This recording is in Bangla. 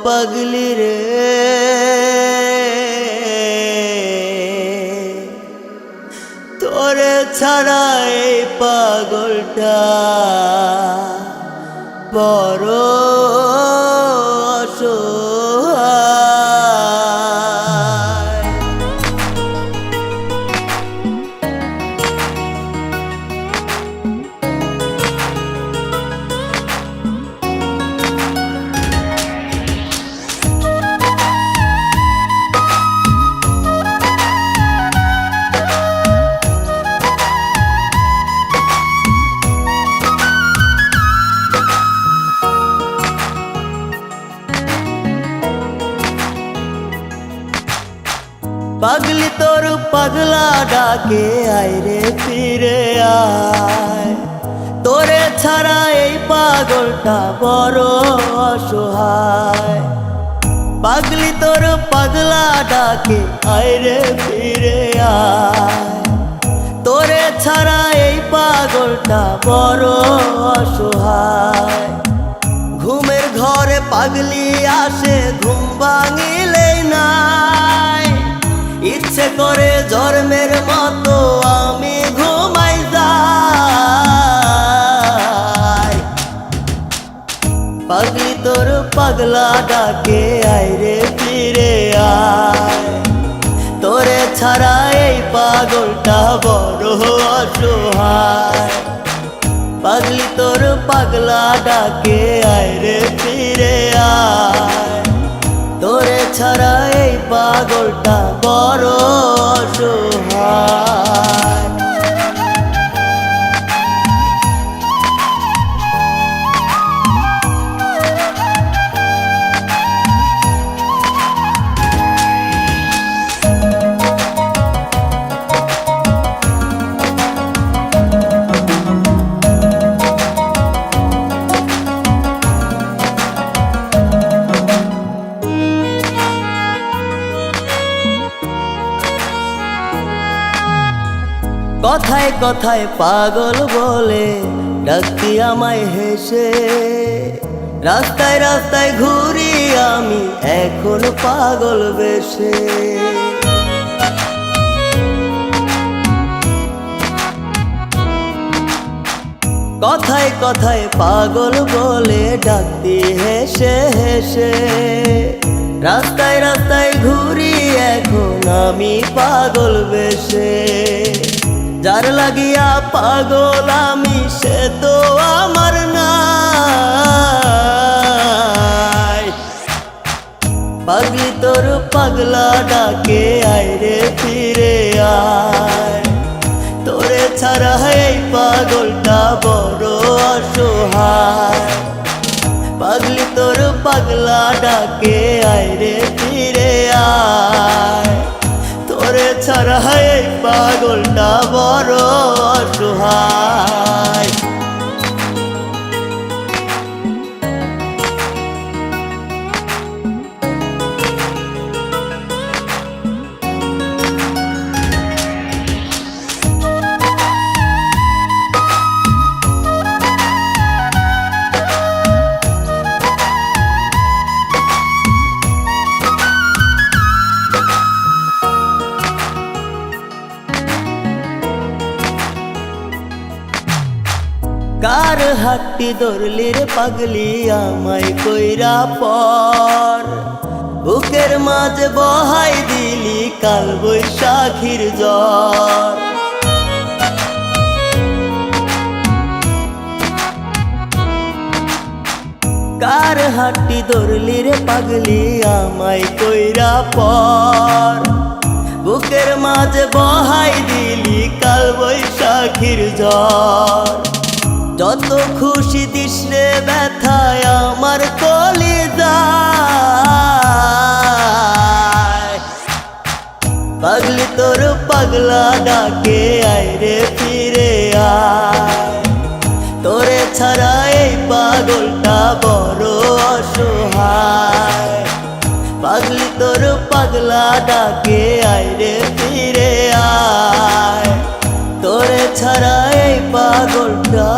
পাগলি রে তোরে ছাড়া এই পাগলটা বড় অসহায়। পাগলি তোর পাগলা ডাকে আয় রে ফিরে আয়, তোরে ছাড়া এই পাগলটা বড় অসহায়। পাগলি তোর পাগলা ডাকে আয় রে ফিরে আয়, তোরে ছাড়া এই পাগলটা বড় অসহায়। ঘুমের ঘরে পাগলি আসে ঘুম ভাঙিলেই নাই, ইচ্ছে করে জন্মের মতো আমি ঘুমাই যাই। পাগলি তোর পাগলা ডাকে আয় রে ফিরে আয়, তোরে ছাড়া এই পাগলটা বড় অসহায়। পাগলি তোর পাগলা ডাকে আয় রে ফিরে আয়, তোরে ছাড়া এই পাগলটা বড় অসহায়। কথায় কথায় পাগল বলে ডাকতি আমায় হেসে, রাস্তায় রাস্তায় ঘুরি আমি এখন পাগল বেশে। কথায় কথায় পাগল বলে ডাকতি হেসে হেসে, রাস্তায় রাস্তায় ঘুরি এখন আমি পাগল বেশে। যার লাগিয়া পাগল আমি সে তো আমার নাই। পাগলি তোর পাগলা ডাকে আয় রে ফিরে আয়, তোরে ছাড়া এই পাগলটা বড় অসহায়। পাগলি তোর পাগলা ডাকে আয় রে ফিরে আয়, তোরে ছাড়া এই পাগলটা বড় অসহায়। কার হাতটি ধরলি রে পাগলি আমায় কইরা পর, বুকের মাঝে বহাই দিলি কাল বৈশাখীর জ্বর। কার হাতটি ধরলি রে পাগলি আমায় কইরা পর, বুকের মাঝে বহাই দিলি কাল বৈশাখীর জ্বর। যত খুশি দিস রে ব্যথায় আমার কলিজায়। পাগলি তোর পাগলা ডাকে আয় রে ফিরে আয়, তোরে ছাড়া এই পাগলটা বড় অসহায়। পাগলি তোর পাগলা ডাকে আয় রে ফিরে আয়, তোরে ছাড়া এই পাগলটা